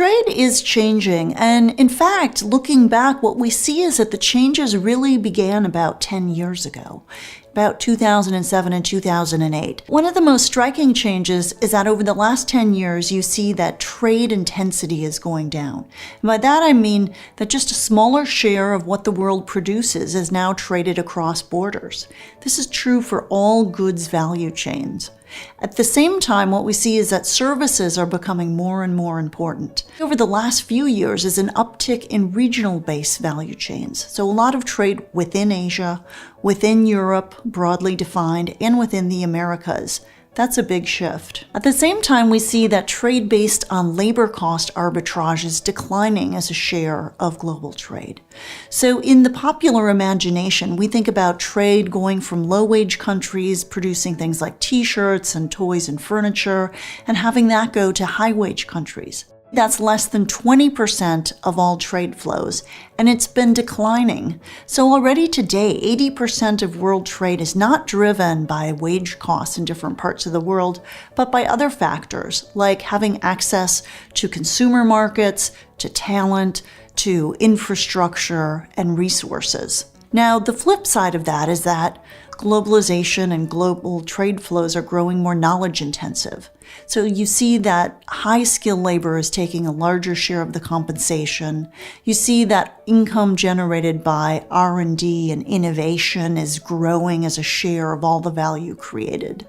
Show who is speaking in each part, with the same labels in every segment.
Speaker 1: Trade is changing, and in fact, looking back, what we see is that the changes really began about 10 years ago, about 2007 and 2008. One of the most striking changes is that over the last 10 years, you see that trade intensity is going down. And by that I mean that just a smaller share of what the world produces is now traded across borders. This is true for all goods value chains. At the same time, what we see is that services are becoming more and more important. Over the last few years is an uptick in regional-based value chains. So a lot of trade within Asia, within Europe, broadly defined, and within the Americas. That's a big shift. At the same time, we see that trade based on labor cost arbitrage is declining as a share of global trade. So in the popular imagination, we think about trade going from low-wage countries producing things like t-shirts and toys and furniture, and having that go to high-wage countries. That's less than 20% of all trade flows, and it's been declining. So already today, 80% of world trade is not driven by wage costs in different parts of the world, but by other factors, like having access to consumer markets, to talent, to infrastructure, and resources. Now, the flip side of that is that globalization and global trade flows are growing more knowledge intensive. So you see that high-skilled labor is taking a larger share of the compensation. You see that income generated by R&D and innovation is growing as a share of all the value created.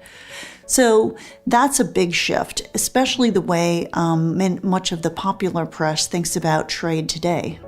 Speaker 1: So that's a big shift, especially the way much of the popular press thinks about trade today.